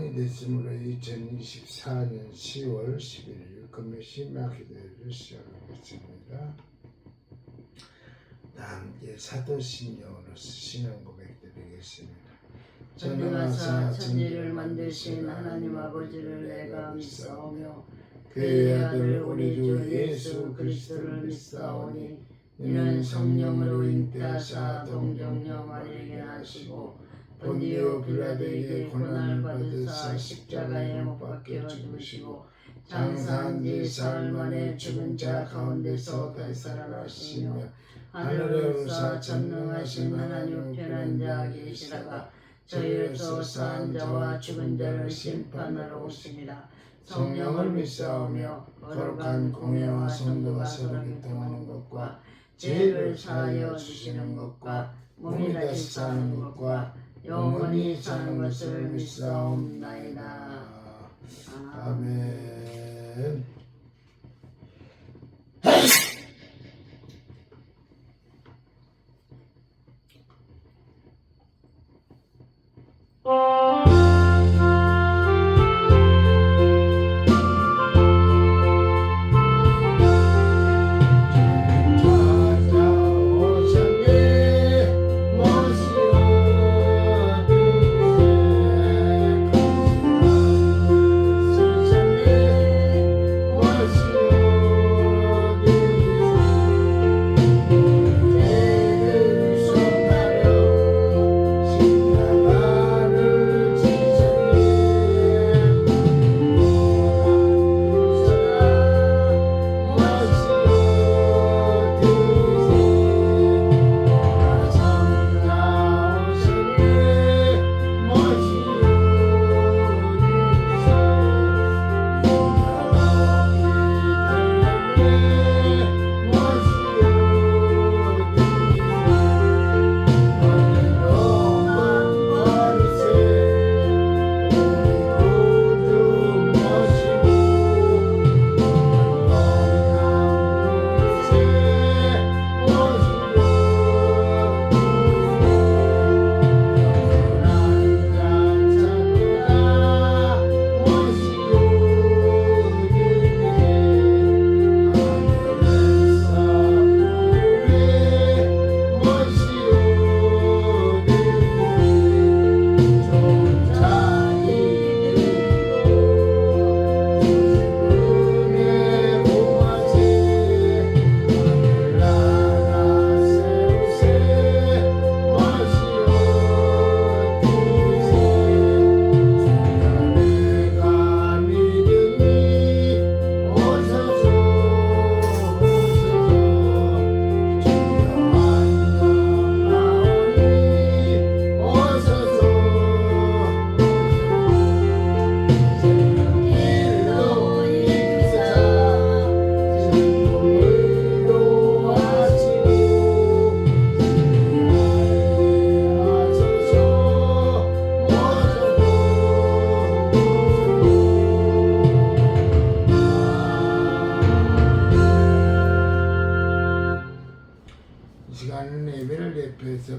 시간이 됐으므로 2024년 10월 11일 금요 심야 기도회를 시작하겠습니다. 다 함께 사도신경으로서 신앙 고백 드리겠습니다. 전능하사 천지를 만드신 하나님 아버지를 내가 믿사오며 그의 아들 우리 주 예수 그리스도를 믿사오니 이는 성령으로 잉태하사 동정녀 마리아에게 나시고 본디오 빌라도에게 고난을 받으사 십자가에 못 박혀 죽으시고 장사한 뒤 사흘 만에 죽은 자 가운데서 다시 살아나시며 하늘에 오르사 전능하신 하나님 우편한 자 계시다가 저희로서 사한 자와 죽은 자를 심판하러 오십니다. 성령을 믿사오며 거룩한 공회와 성도가 서로 교통하는 것과 죄를 사하여 주시는 것과 몸이 다시 사는 것과 영원히 사는 것을 믿사옵나이다. 아멘.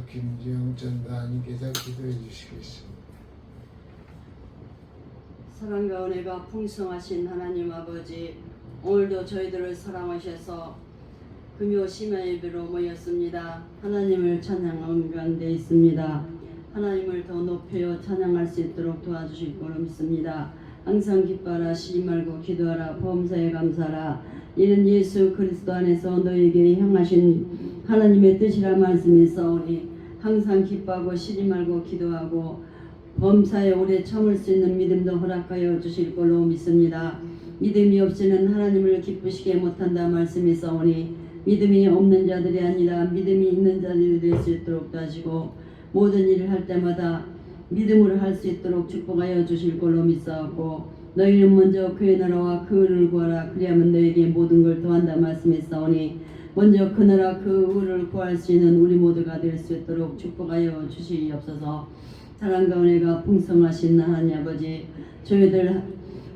김지영 전도사님께서 기도해 주시겠습니다. 사랑과 은혜가 풍성하신 하나님 아버지, 오늘도 저희들을 사랑하셔서 금요 심야 예배로 모였습니다. 하나님을 찬양하는 가운데 있습니다. 하나님을 더 높여 찬양할 수 있도록 도와주실 거로 믿습니다. 항상 기뻐하라, 쉬지 말고 기도하라, 범사에 감사하라. 이는 예수 그리스도 안에서 너에게 향하신 하나님의 뜻이라 말씀이 싸우니 항상 기뻐하고 쉬지 말고 기도하고 범사에 오래 참을 수 있는 믿음도 허락하여 주실 걸로 믿습니다. 믿음이 없이는 하나님을 기쁘시게 못한다 말씀이 싸우니 믿음이 없는 자들이 아니라 믿음이 있는 자들이 될 수 있도록 도와주시고 모든 일을 할 때마다 믿음으로 할 수 있도록 축복하여 주실 걸로 믿사옵고 너희는 먼저 그의 나라와 그 의를 구하라. 그리하면 너에게 모든 걸 더한다 말씀이 싸우니 먼저 그 나라 그 의를 구할 수 있는 우리 모두가 될 수 있도록 축복하여 주시옵소서. 사랑과 은혜가 풍성하신 하나님 아버지, 저희들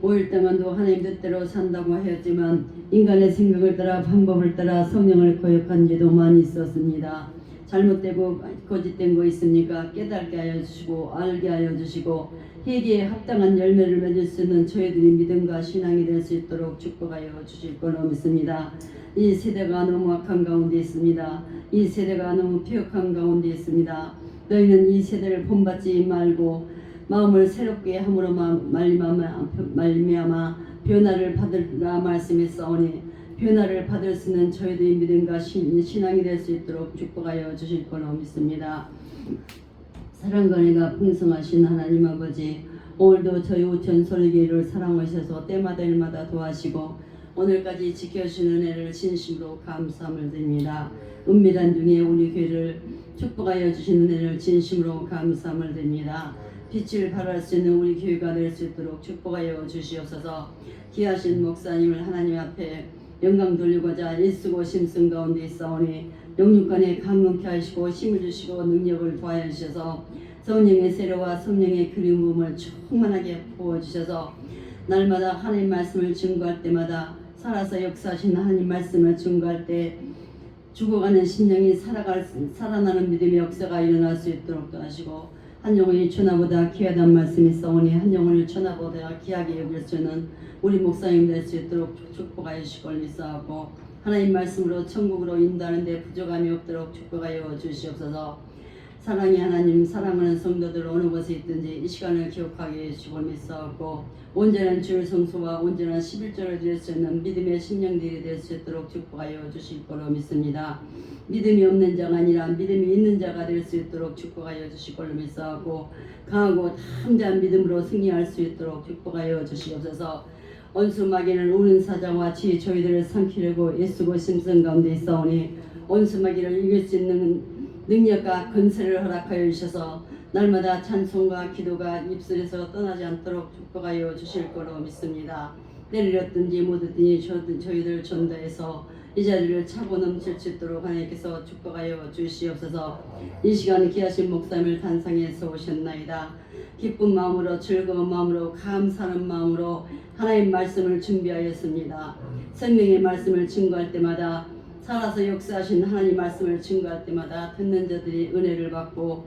5일 동안도 하나님 뜻대로 산다고 하였지만 인간의 생각을 따라 방법을 따라 성령을 거역한 지도 많이 있었습니다. 잘못되고 거짓된 거 있습니까? 깨닫게 하여 주시고 알게 하여 주시고 회개에 합당한 열매를 맺을 수 있는 저희들이 믿음과 신앙이 될 수 있도록 축복하여 주실 걸로 믿습니다. 이 세대가 너무 악한 가운데 있습니다. 이 세대가 너무 폐역한 가운데 있습니다. 너희는 이 세대를 본받지 말고 마음을 새롭게 함으로 말미암아 변화를 받으라 말씀했사오니 변화를 받을 수 있는 저희들의 믿음과 신앙이 될 수 있도록 축복하여 주실 걸로 믿습니다. 사랑과 은혜가 풍성하신 하나님 아버지, 오늘도 저희 우천 설교를 사랑하셔서 때마다 일마다 도와시고 오늘까지 지켜주시는 은혜를 진심으로 감사함을 드립니다. 은밀한 중에 우리 교회를 축복하여 주시는 은혜를 진심으로 감사함을 드립니다. 빛을 발할 수 있는 우리 교회가 될 수 있도록 축복하여 주시옵소서. 귀하신 목사님을 하나님 앞에 영광 돌리고자 일쓰고 심승 가운데 있사오니 영육간에 강건케 하시고 힘을 주시고 능력을 더하여 주셔서 성령의 세례와 성령의 그리운 부음을 충만하게 부어주셔서 날마다 하나님 말씀을 증거할 때마다 살아서 역사하신 하나님 말씀을 증거할 때 죽어가는 심령이 살아나는 믿음의 역사가 일어날 수 있도록 도와주시고 한 영혼이 천하보다 귀하단 말씀이 있사오니 한 영혼을 천하보다 귀하게 여길 수 있는 우리 목사님 될 수 있도록 축복하여 주시고 믿사하고 하나님 말씀으로 천국으로 인도하는 데 부족함이 없도록 축복하여 주시옵소서. 사랑의 하나님, 사랑하는 성도들 어느 곳에 있든지 이 시간을 기억하게 해주시고 믿사하고 온전한 주일 성소와 온전한 11조를 드릴 수 있는 믿음의 심령들이 될 수 있도록 축복하여 주실 거로 믿습니다. 믿음이 없는 자가 아니라 믿음이 있는 자가 될 수 있도록 축복하여 주실 걸로 믿사하고 강하고 담대한 믿음으로 승리할 수 있도록 축복하여 주시옵소서. 원수 마귀는 우는 사자와 지혜 저희들을 삼키려고 애쓰고 심성 가운데 있사오니 원수 마귀를 이길 수 있는 능력과 건설을 허락하여 주셔서 날마다 찬송과 기도가 입술에서 떠나지 않도록 축복하여 주실 거로 믿습니다. 내리렸든지 못했든지 저희들 전도해서 이 자리를 차고 넘칠 수 있도록 하나님께서 축복하여 주시옵소서. 이 시간 귀하신 목사님을 단상에서 오셨나이다. 기쁜 마음으로 즐거운 마음으로 감사하는 마음으로 하나님 말씀을 준비하였습니다. 생명의 말씀을 증거할 때마다 살아서 역사하신 하나님 말씀을 증거할 때마다 듣는 자들이 은혜를 받고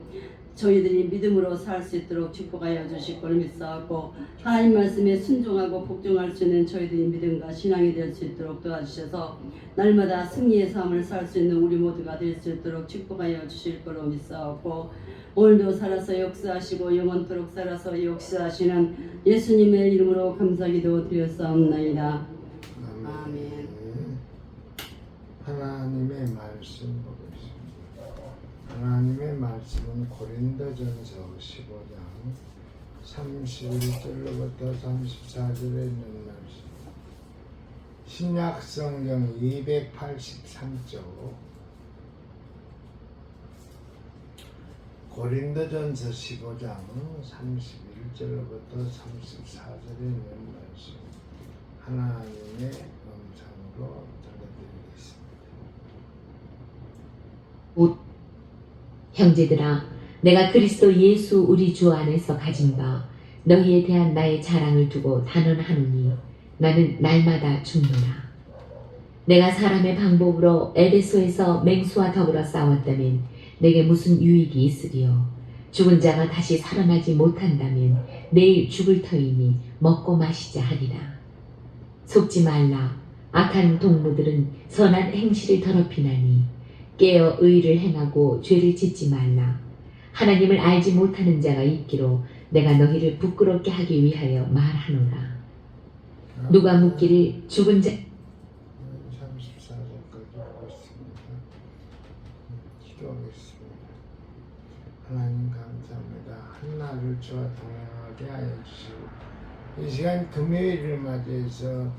저희들이 믿음으로 살 수 있도록 축복하여 주실 걸 믿사하고 하나님 말씀에 순종하고 복종할 수 있는 저희들이 믿음과 신앙이 될 수 있도록 도와주셔서 날마다 승리의 삶을 살 수 있는 우리 모두가 될 수 있도록 축복하여 주실 거로 믿사하고 오늘도 살아서 역사하시고 영원토록 살아서 역사하시는 예수님의 이름으로 감사기도 드렸사옵나이다. 아멘. 하나님의 말씀 보겠습니다. 하나님의 말씀은 고린도전서 15장 31절로부터 34절에 있는 말씀. 신약 성경 283쪽 고린도전서 15장 31절로부터 34절에 있는 말씀. 하나님의 음성으로 형제들아, 내가 그리스도 예수 우리 주 안에서 가진 바 너희에 대한 나의 자랑을 두고 단언하노니 나는 날마다 죽노라. 내가 사람의 방법으로 에베소에서 맹수와 더불어 싸웠다면 내게 무슨 유익이 있으리요. 죽은 자가 다시 살아나지 못한다면 내일 죽을 터이니 먹고 마시자 하리라. 속지 말라. 악한 동무들은 선한 행실을 더럽히나니 깨어 의를 행하고 죄를 짓지 말라. 하나님을 알지 못하는 자가 있기로 내가 너희를 부끄럽게 하기 위하여 말하노라. 누가 묻기를 죽은 자 34절까지 보겠습니다. 기도하겠습니다. 하나님 감사합니다. 한나를 저와 동행하게 하여 주시고 이 시간 금요일을 맞이해서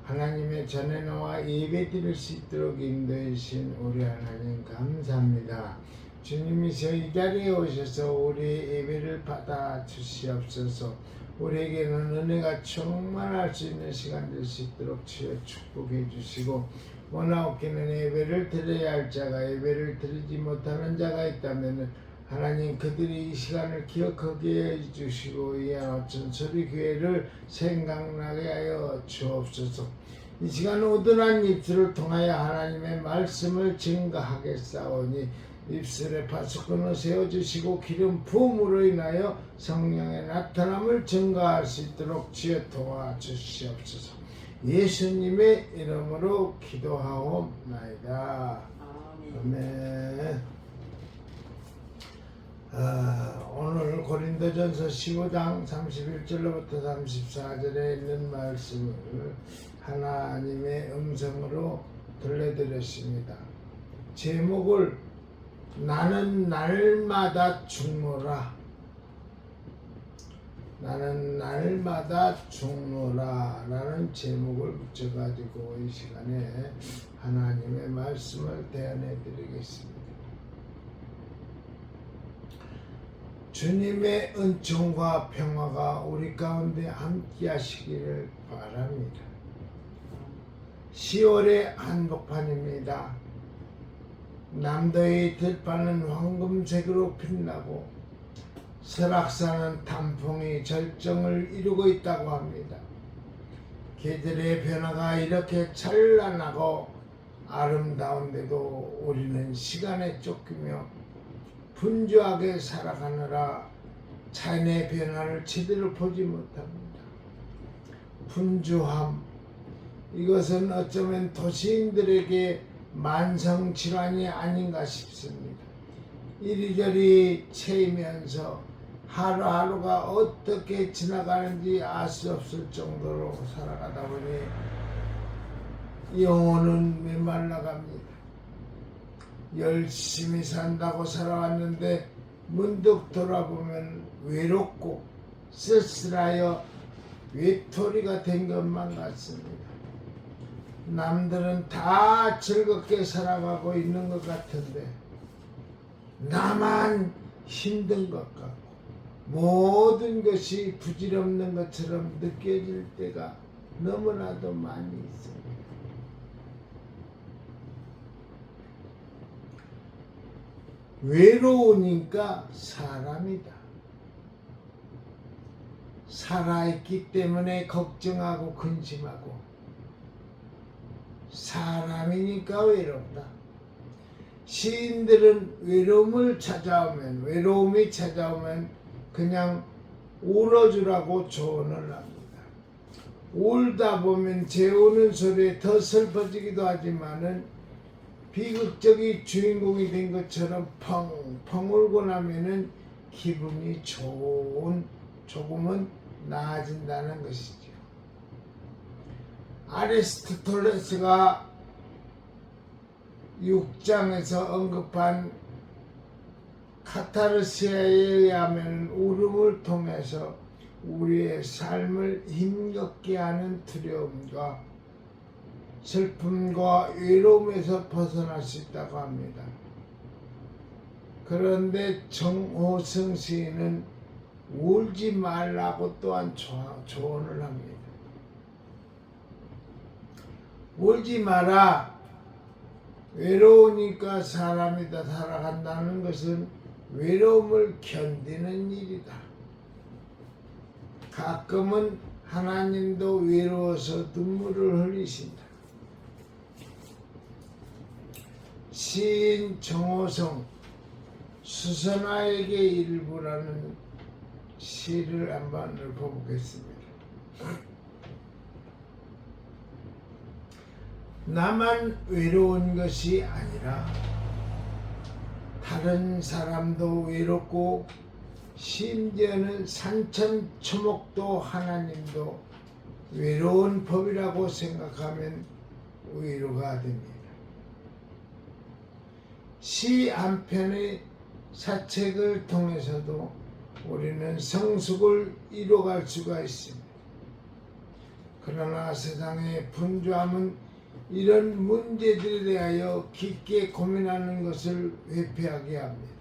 하나님의 전에 나와 예배 드릴 수 있도록 인도해 주신 우리 하나님 감사합니다. 주님이 저희 자리에 오셔서 우리 예배를 받아 주시옵소서. 우리에게는 은혜가 충만할 수 있는 시간 될 수 있도록 주여 축복해 주시고 원하옵기는 예배를 드려야 할 자가 예배를 드리지 못하는 자가 있다면 하나님 그들이 이 시간을 기억하게 해주시고 이한 어천 소리교회를 생각나게 하여 주옵소서. 이 시간 오드란 입술을 통하여 하나님의 말씀을 증거하겠사오니 입술에 파수꾼을 세워주시고 기름 부음으로 인하여 성령의 나타남을 증가할 수 있도록 주여 도와주시옵소서. 예수님의 이름으로 기도하옵나이다. 아멘. 오늘 고린도전서 15장 31절로부터 34절에 있는 말씀을 하나님의 음성으로 들려드렸습니다. 제목을 나는 날마다 죽노라. 나는 날마다 죽노라 라는 제목을 붙여가지고 이 시간에 하나님의 말씀을 대언해 드리겠습니다. 주님의 은총과 평화가 우리 가운데 함께 하시기를 바랍니다. 10월의 한복판입니다. 남도의 들판은 황금색으로 빛나고 설악산은 단풍이 절정을 이루고 있다고 합니다. 계절의 변화가 이렇게 찬란하고 아름다운데도 우리는 시간에 쫓기며 분주하게 살아가느라 자연의 변화를 제대로 보지 못합니다. 분주함, 이것은 어쩌면 도시인들에게 만성질환이 아닌가 싶습니다. 이리저리 채이면서 하루하루가 어떻게 지나가는지 알 수 없을 정도로 살아가다 보니 영혼은 메말라갑니다. 열심히 산다고 살아왔는데 문득 돌아보면 외롭고 쓸쓸하여 외톨이가 된 것만 같습니다. 남들은 다 즐겁게 살아가고 있는 것 같은데 나만 힘든 것 같고 모든 것이 부질없는 것처럼 느껴질 때가 너무나도 많이 있습니다. 외로우니까 사람이다. 살아있기 때문에 걱정하고 근심하고 사람이니까 외롭다. 시인들은 외로움이 찾아오면 그냥 울어주라고 조언을 합니다. 울다 보면 재우는 소리에 더 슬퍼지기도 하지만은 비극적인 주인공이 된 것처럼 펑펑 울고 나면은 기분이 조금은 나아진다는 것이죠. 아리스토텔레스가 6장에서 언급한 카타르시아에 의하면 울음을 통해서 우리의 삶을 힘겹게 하는 두려움과 슬픔과 외로움에서 벗어날 수 있다고 합니다. 그런데 정호승 시인은 울지 말라고 또한 조언을 합니다. 울지 마라. 외로우니까 사람이다. 살아간다는 것은 외로움을 견디는 일이다. 가끔은 하나님도 외로워서 눈물을 흘리신다. 시인 정호성 수선화에게 일부라는 시를 한번 읽어보겠습니다. 나만 외로운 것이 아니라 다른 사람도 외롭고 심지어는 산천초목도 하나님도 외로운 법이라고 생각하면 위로가 됩니다. 시 한 편의 사책을 통해서도 우리는 성숙을 이뤄갈 수가 있습니다. 그러나 세상의 분주함은 이런 문제들에 대하여 깊게 고민하는 것을 회피하게 합니다.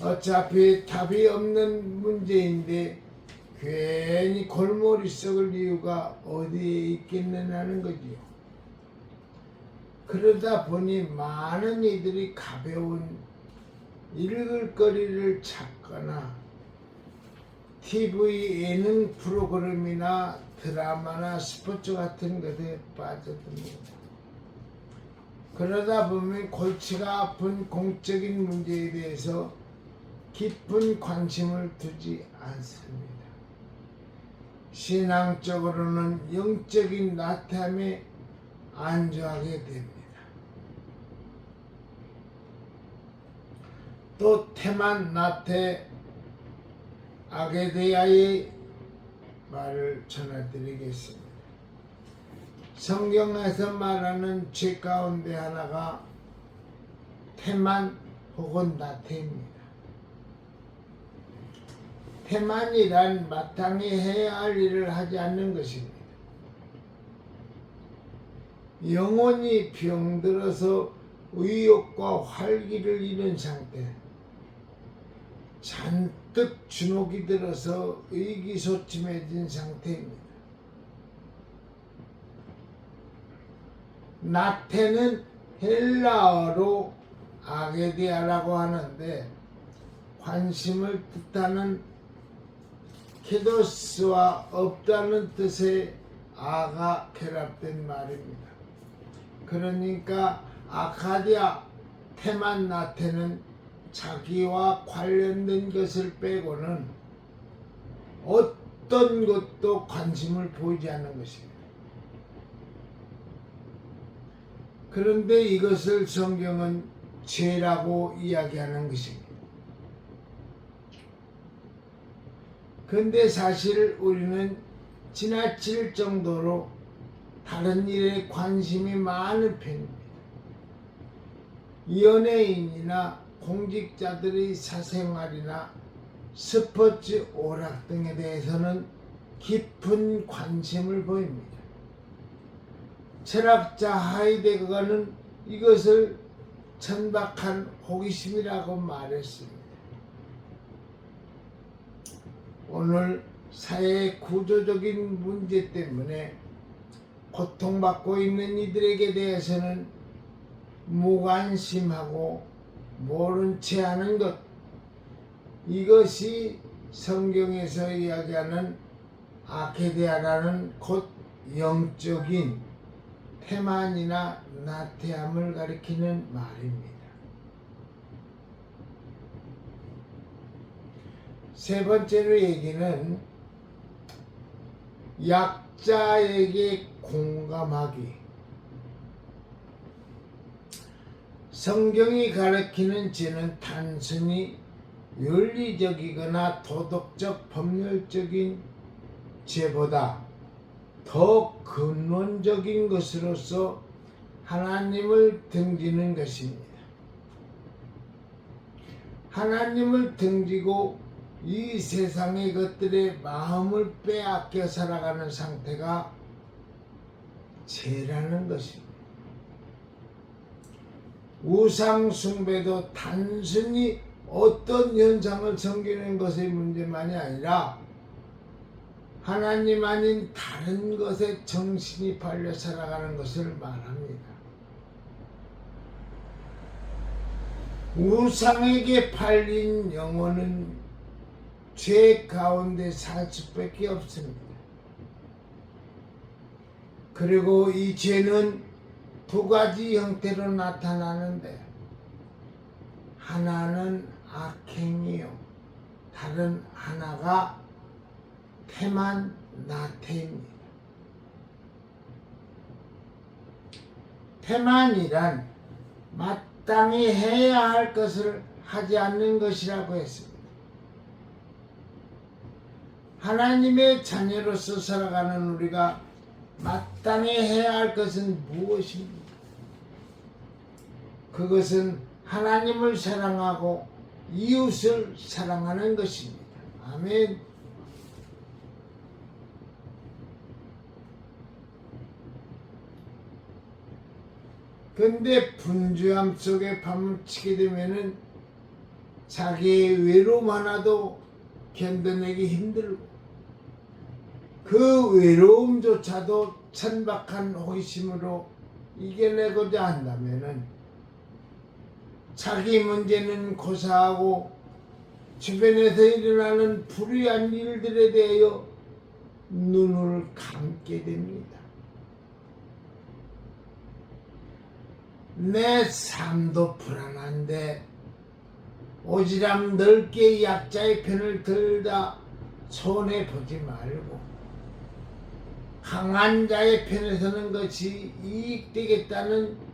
어차피 답이 없는 문제인데 괜히 골머리 썩을 이유가 어디에 있겠느냐는 거지요. 그러다 보니 많은 이들이 가벼운 읽을 거리를 찾거나 TV 예능 프로그램이나 드라마나 스포츠 같은 것에 빠져듭니다. 그러다 보면 골치가 아픈 공적인 문제에 대해서 깊은 관심을 두지 않습니다. 신앙적으로는 영적인 나태함에 안주하게 됩니다. 또 테만 나테 아게데아의 말을 전해드리겠습니다. 성경에서 말하는 죄 가운데 하나가 테만 혹은 나태입니다. 테만이란 마땅히 해야 할 일을 하지 않는 것입니다. 영혼이 병들어서 의욕과 활기를 잃은 상태, 잔뜩 주눅이 들어서 의기소침해진 상태입니다. 나태는 헬라어로 아게디아라고 하는데 관심을 뜻하는 케도스와 없다는 뜻의 아가 결합된 말입니다. 그러니까 아카디아 테만 나테는 자기와 관련된 것을 빼고는 어떤 것도 관심을 보이지 않는 것입니다. 그런데 이것을 성경은 죄라고 이야기하는 것입니다. 근데 사실 우리는 지나칠 정도로 다른 일에 관심이 많은 편입니다. 연예인이나 공직자들의 사생활이나 스포츠 오락 등에 대해서는 깊은 관심을 보입니다. 철학자 하이데거는 이것을 천박한 호기심이라고 말했습니다. 오늘 사회의 구조적인 문제 때문에 고통받고 있는 이들에게 대해서는 무관심하고 모른 채 하는 것, 이것이 성경에서 이야기하는 아케디아라는 곧 영적인 태만이나 나태함을 가리키는 말입니다. 세 번째로 얘기는 약자에게 공감하기. 성경이 가리키는 죄는 단순히 윤리적이거나 도덕적 법률적인 죄보다 더 근원적인 것으로서 하나님을 등지는 것입니다. 하나님을 등지고 이 세상의 것들에 마음을 빼앗겨 살아가는 상태가 죄라는 것입니다. 우상 숭배도 단순히 어떤 현상을 섬기는 것의 문제만이 아니라 하나님 아닌 다른 것에 정신이 팔려 살아가는 것을 말합니다. 우상에게 팔린 영혼은 죄 가운데 살 수밖에 없습니다. 그리고 이 죄는 두 가지 형태로 나타나는데 하나는 악행이요, 다른 하나가 태만 나태입니다. 태만이란 마땅히 해야 할 것을 하지 않는 것이라고 했습니다. 하나님의 자녀로서 살아가는 우리가 마땅히 해야 할 것은 무엇입니까? 그것은 하나님을 사랑하고 이웃을 사랑하는 것입니다. 아멘. 근데 분주함 속에 파묻히게 되면은 자기의 외로움 하나도 견뎌내기 힘들고 그 외로움조차도 천박한 호기심으로 이겨내고자 한다면은 자기 문제는 고사하고 주변에서 일어나는 불의한 일들에 대하여 눈을 감게 됩니다. 내 삶도 불안한데 오지랖 넓게 약자의 편을 들다 손해보지 말고 강한 자의 편에 서는 것이 이익되겠다는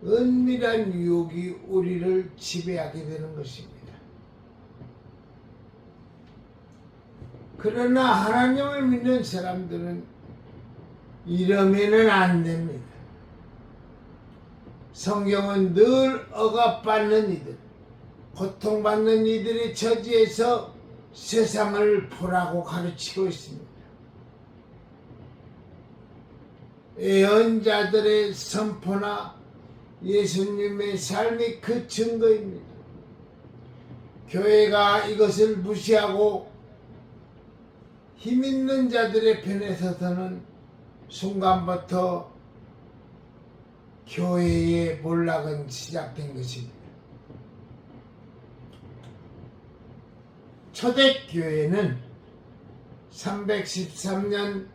은밀한 유혹이 우리를 지배하게 되는 것입니다. 그러나 하나님을 믿는 사람들은 이러면은 안 됩니다. 성경은 늘 억압받는 이들, 고통받는 이들의 처지에서 세상을 보라고 가르치고 있습니다. 예언자들의 선포나 예수님의 삶이 그 증거입니다. 교회가 이것을 무시하고 힘있는 자들의 편에 서서는 순간부터 교회의 몰락은 시작된 것입니다. 초대교회는 313년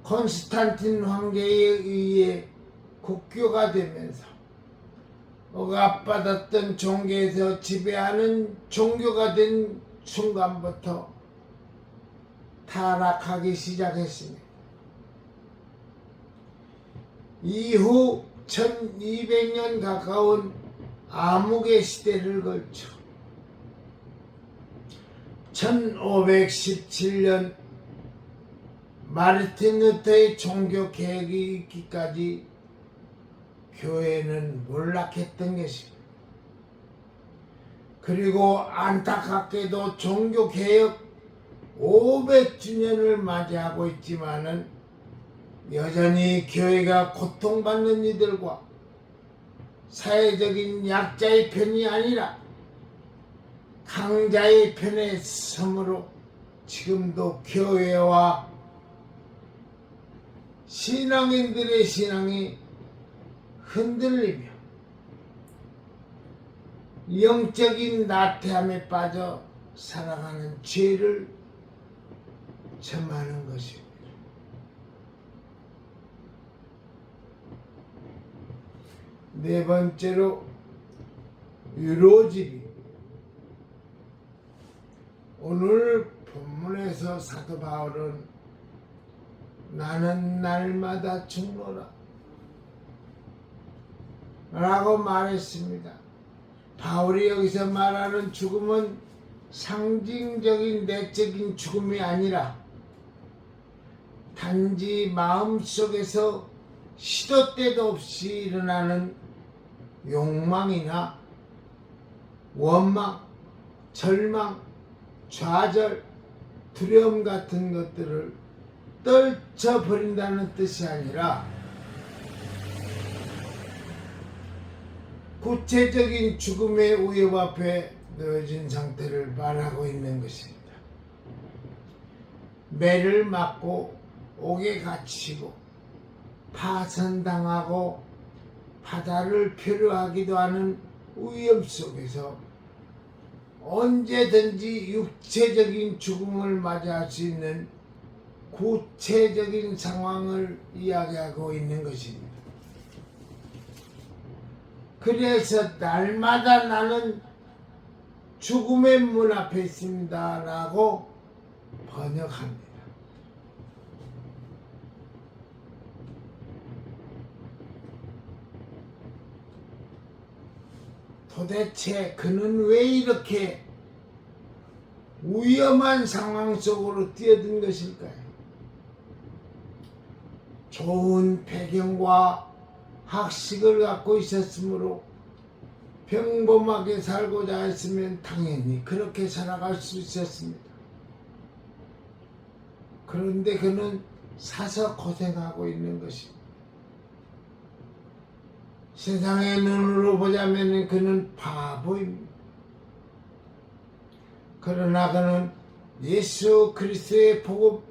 콘스탄틴 황제에 의해 국교가 되면서 억압받았던 종교에서 지배하는 종교가 된 순간부터 타락하기 시작했습니다. 이후 1200년 가까운 암흑의 시대를 걸쳐 1517년 마르틴 루터의 종교 개혁이 있기까지 교회는 몰락했던 것입니다. 그리고 안타깝게도 종교 개혁 500주년을 맞이하고 있지만은 여전히 교회가 고통받는 이들과 사회적인 약자의 편이 아니라 강자의 편에 서므로 지금도 교회와 신앙인들의 신앙이 흔들리며 영적인 나태함에 빠져 살아가는 죄를 점하는 것입니다. 네 번째로 유로집이 오늘 본문에서 사도 바울은 나는 날마다 죽노라 라고 말했습니다. 바울이 여기서 말하는 죽음은 상징적인 내적인 죽음이 아니라 단지 마음속에서 시도 때도 없이 일어나는 욕망이나 원망, 절망, 좌절, 두려움 같은 것들을 떨쳐버린다는 뜻이 아니라 구체적인 죽음의 위협 앞에 놓여진 상태를 말하고 있는 것입니다. 매를 맞고 옥에 갇히고 파선당하고 바다를 표류하기도 하는 위험 속에서 언제든지 육체적인 죽음을 맞이할 수 있는 구체적인 상황을 이야기하고 있는 것입니다. 그래서 날마다 나는 죽음의 문 앞에 있습니다 라고 번역합니다. 도대체 그는 왜 이렇게 위험한 상황 속으로 뛰어든 것일까요? 좋은 배경과 학식을 갖고 있었으므로 평범하게 살고자 했으면 당연히 그렇게 살아갈 수 있었습니다. 그런데 그는 사서 고생하고 있는 것입니다. 세상의 눈으로 보자면 그는 바보입니다. 그러나 그는 예수 그리스도의 복음,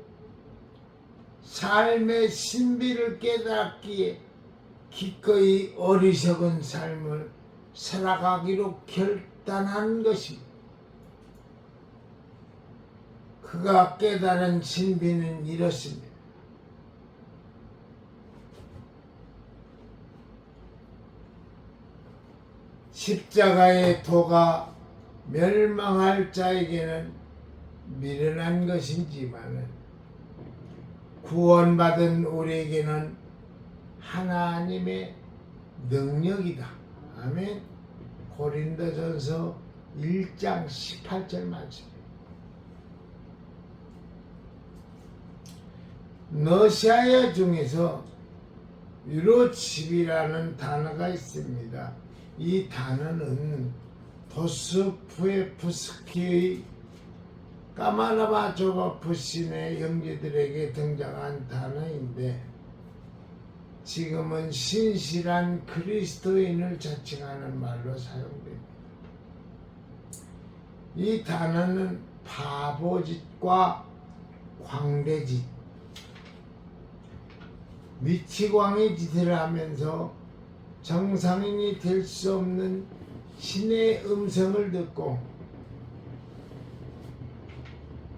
삶의 신비를 깨닫기에 기꺼이 어리석은 삶을 살아가기로 결단한 것입니다. 그가 깨달은 신비는 이렇습니다. 십자가의 도가 멸망할 자에게는 미련한 것이지만 구원받은 우리에게는 하나님의 능력이다. 아멘. 고린도전서 1장 18절 말씀. 러시아어 중에서 유로칩이라는 단어가 있습니다. 이 단어는 도스토옙스키의 까마라바조바 신의 형제들에게 등장한 단어인데 지금은 신실한 그리스도인을 자칭하는 말로 사용됩니다. 이 단어는 바보짓과 광대짓, 미치광이 짓을 하면서 정상인이 될 수 없는 신의 음성을 듣고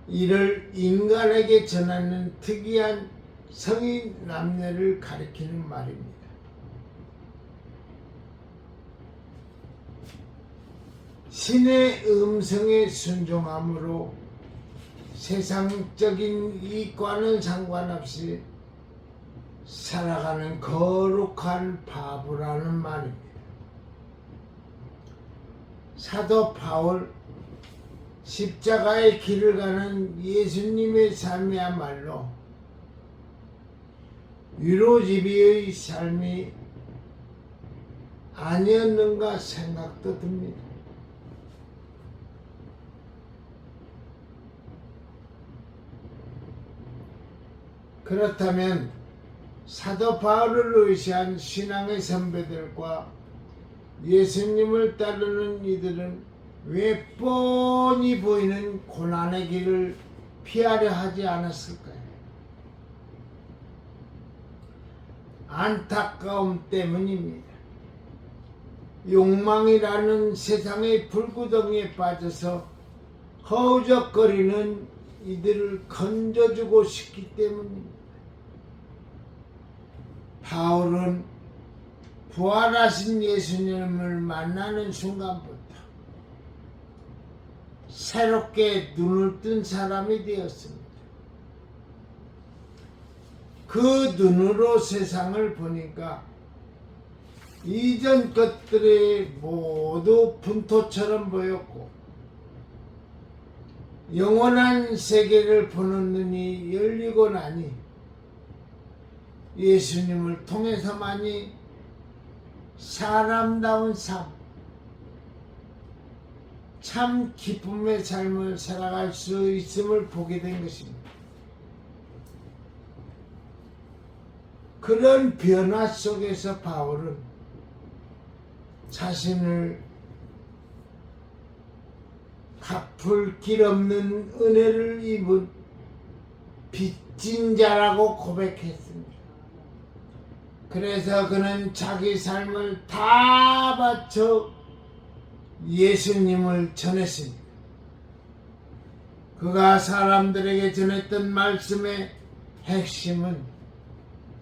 이를 인간에게 전하는 특이한 성인 남녀를 가리키는 말입니다. 신의 음성에 순종함으로 세상적인 이익과는 상관없이 살아가는 거룩한 바보라는 말입니다. 사도 바울 십자가의 길을 가는 예수님의 삶이야말로 유로집이의 삶이 아니었는가 생각도 듭니다. 그렇다면 사도 바울을 의시한 신앙의 선배들과 예수님을 따르는 이들은 왜 뻔히 보이는 고난의 길을 피하려 하지 않았을까요? 안타까움 때문입니다. 욕망이라는 세상의 불구덩이에 빠져서 허우적거리는 이들을 건져주고 싶기 때문입니다. 바울은 부활하신 예수님을 만나는 순간부터 새롭게 눈을 뜬 사람이 되었습니다. 그 눈으로 세상을 보니까 이전 것들이 모두 분토처럼 보였고 영원한 세계를 보는 눈이 열리고 나니 예수님을 통해서만이 사람다운 삶, 참 기쁨의 삶을 살아갈 수 있음을 보게 된 것입니다. 그런 변화 속에서 바울은 자신을 갚을 길 없는 은혜를 입은 빚진 자라고 고백했습니다. 그래서 그는 자기 삶을 다 바쳐 예수님을 전했습니다. 그가 사람들에게 전했던 말씀의 핵심은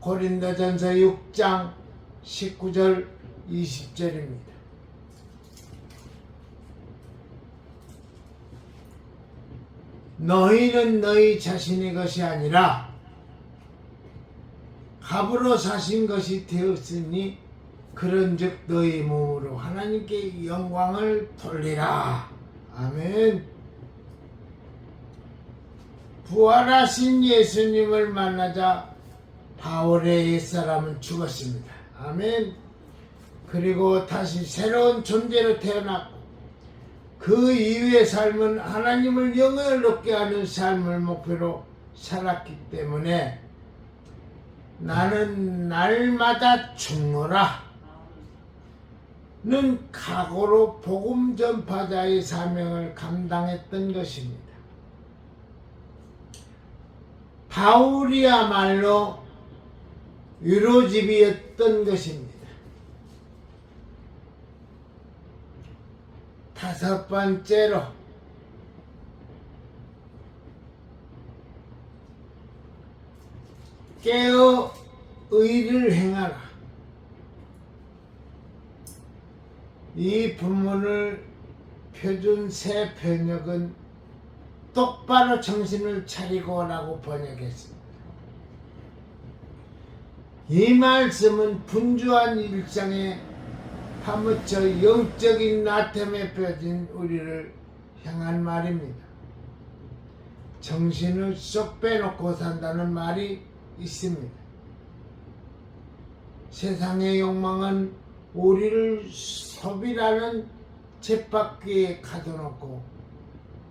고린도전서 6장 19절 20절입니다. 너희는 너희 자신의 것이 아니라 값으로 사신 것이 되었으니 그런즉 너희 몸으로 하나님께 영광을 돌리라. 아멘. 부활하신 예수님을 만나자 바울의 옛사람은 죽었습니다. 아멘. 그리고 다시 새로운 존재로 태어났고 그 이후의 삶은 하나님을 영예롭게 하는 삶을 목표로 살았기 때문에 나는 날마다 죽노라 는 각오로 복음 전파자의 사명을 감당했던 것입니다. 바울이야말로 유로집이었던 것입니다. 다섯 번째로 깨어 의를 행하라. 이 본문을 표준 새 번역은 똑바로 정신을 차리고 라고 번역했습니다. 이 말씀은 분주한 일상에 파묻혀 영적인 나태함에 빠진 우리를 향한 말입니다. 정신을 쏙 빼놓고 산다는 말이 있습니다. 세상의 욕망은 우리를 소비라는 쳇바퀴에 가둬놓고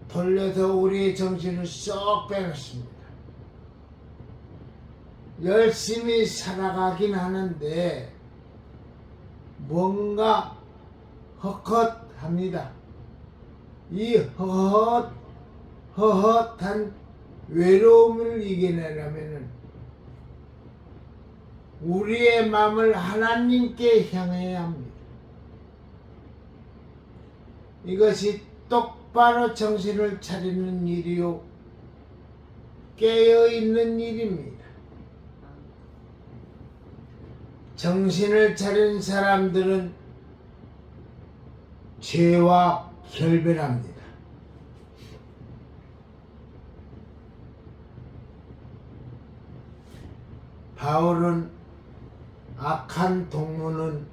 돌려서 우리의 정신을 쏙 빼놓습니다. 열심히 살아가긴 하는데 뭔가 헛헛합니다. 이 헛헛한 외로움을 이겨내려면 우리의 마음을 하나님께 향해야 합니다. 이것이 똑바로 정신을 차리는 일이요 깨어있는 일입니다. 정신을 차린 사람들은 죄와 결별합니다. 바울은 악한 동무는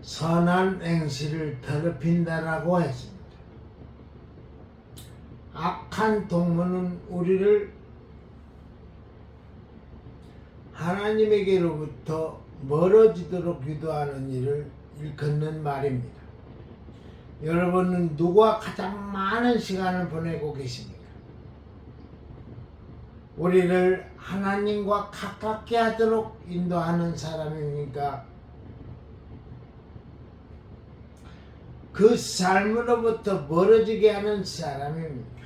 선한 행실을 더럽힌다라고 했습니다. 악한 동무는 우리를 하나님에게로부터 멀어지도록 유도하는 일을 일컫는 말입니다. 여러분은 누구와 가장 많은 시간을 보내고 계십니까? 우리를 하나님과 가깝게 하도록 인도하는 사람입니까? 그 삶으로부터 멀어지게 하는 사람입니까?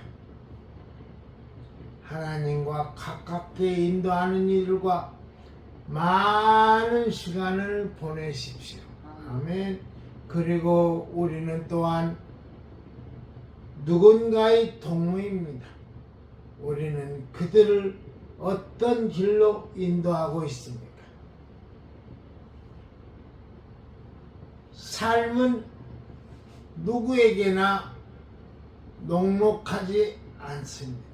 하나님과 가깝게 인도하는 일과 많은 시간을 보내십시오. 아멘. 그리고 우리는 또한 누군가의 동무입니다. 우리는 그들을 어떤 길로 인도하고 있습니까? 삶은 누구에게나 녹록하지 않습니다.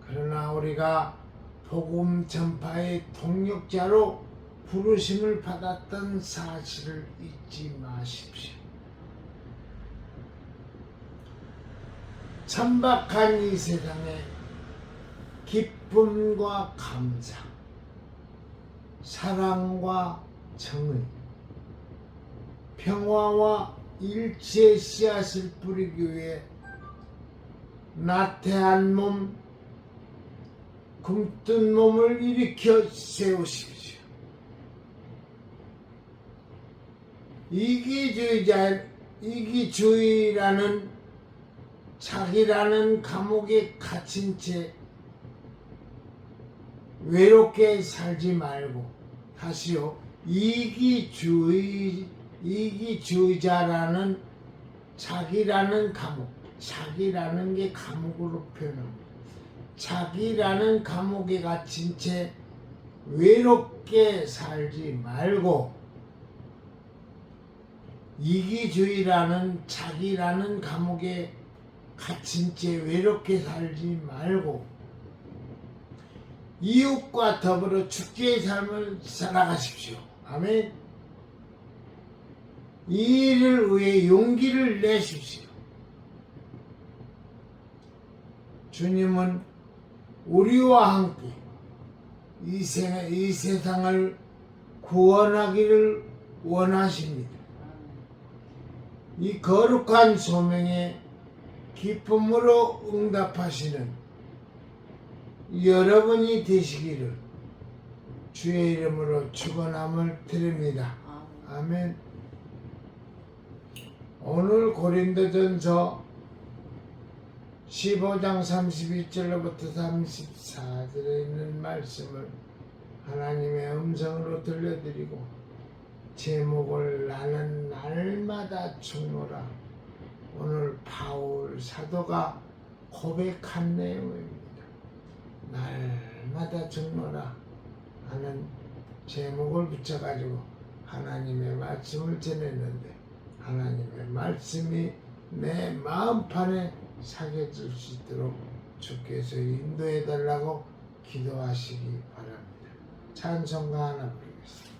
그러나 우리가 복음 전파의 동력자로 부르심을 받았던 사실을 잊지 마십시오. 천박한 이 세상에 기쁨과 감사, 사랑과 정의, 평화와 일치의 씨앗을 뿌리기 위해 나태한 몸, 굶뜬 몸을 일으켜 세우십시오. 이기주의라는 자기라는 감옥에 갇힌 채 외롭게 살지 말고, 다시요, 이기주의자라는 자기라는 감옥, 자기라는 게 감옥으로 표현합니다. 자기라는 감옥에 갇힌 채 외롭게 살지 말고, 이기주의라는 자기라는 감옥에 갇힌 채 외롭게 살지 말고 이웃과 더불어 축제의 삶을 살아가십시오. 아멘. 이 일을 위해 용기를 내십시오. 주님은 우리와 함께 이 세상을 구원하기를 원하십니다. 이 거룩한 소명에 기쁨으로 응답하시는 여러분이 되시기를 주의 이름으로 축원함을 드립니다. 아멘. 오늘 고린도전서 15장 31절로부터 34절에 있는 말씀을 하나님의 음성으로 들려드리고 제목을 나는 날마다 죽노라, 오늘 바울 사도가 고백한 내용입니다. 날마다 죽노라 하는 제목을 붙여가지고 하나님의 말씀을 전했는데 하나님의 말씀이 내 마음판에 새겨질 수 있도록 주께서 인도해 달라고 기도하시기 바랍니다. 찬송가 하나 부르겠습니다.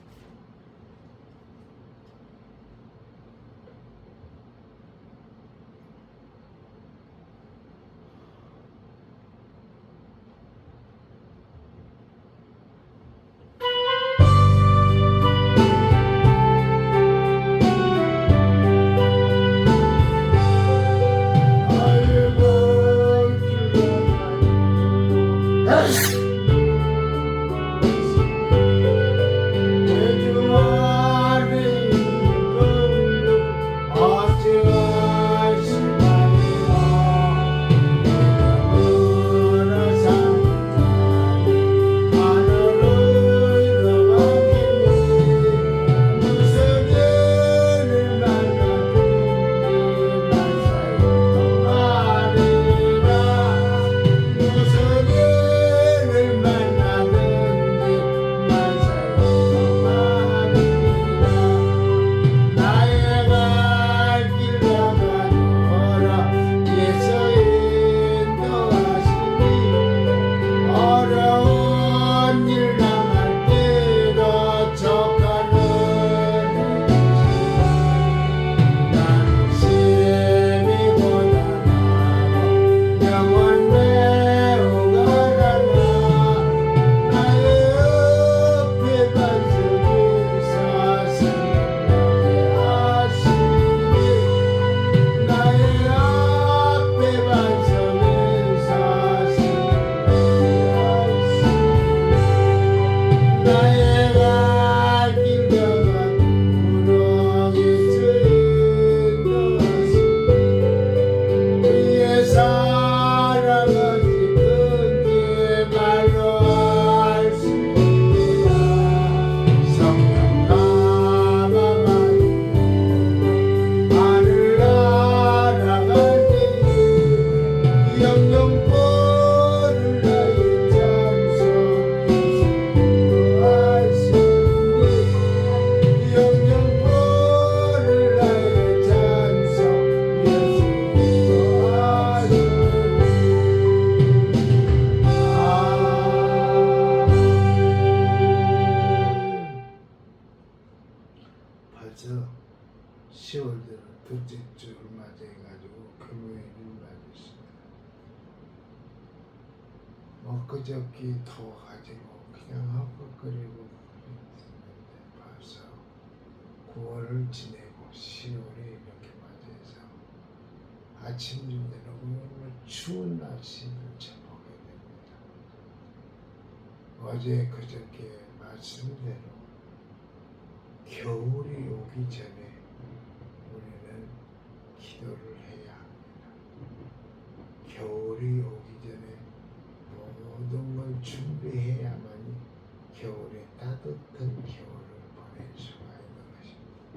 벌써 10월 둘째 주를 맞이해가지고 금요일을 맞이했습니다. 그저께 더워가지고 그냥 헛헛거리고 있었는데 벌써 9월을 지내고 10월에 이렇게 맞이해서 아침 중에는 오늘 추운 날씨를 접하게 됩니다. 어제 그저께 말씀대로 겨울이 오기 전에 우리는 기도를 해야 합니다. 겨울이 오기 전에 모든 걸 준비해야만이 겨울에 따뜻한 겨울을 보낼 수가 있는 것입니다.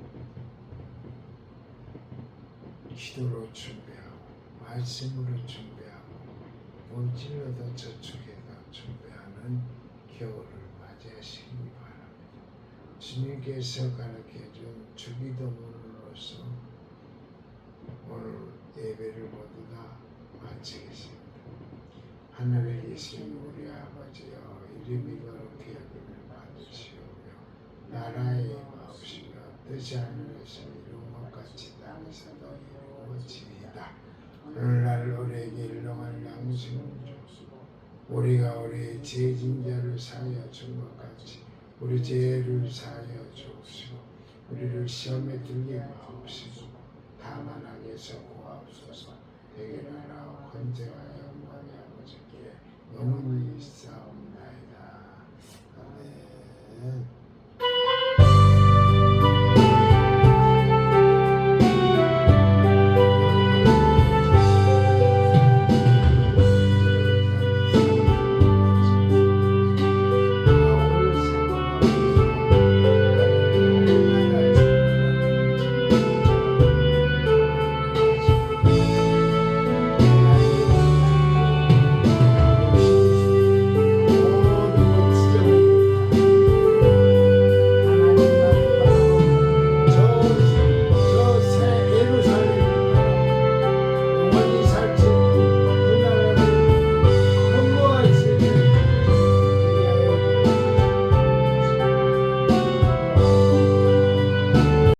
기도로 준비하고 말씀으로 준비하고 물질로도 저축해서 준비하는 겨울을 맞이하시기 바랍니다. 주님께서 가르쳐준 주기도문으로서 오늘 예배를 모두 다 마치겠습니다. 하늘에 계신 우리 아버지여, 이름이 거룩히 여김을 받으시오며 나라의 마옵시며 뜻이 하늘에서 이룬 것 같이 땅에서도 이루어지이다. 오늘날 우리에게 일용할 양식을 주시고 우리가 우리의 죄진 자를 사하여 준 것 같이 우리 죄를 사하여 주옵시고 우리를 시험에 들게 마옵시고 다만 악에서 구하옵소서. 내게 나라와 권세와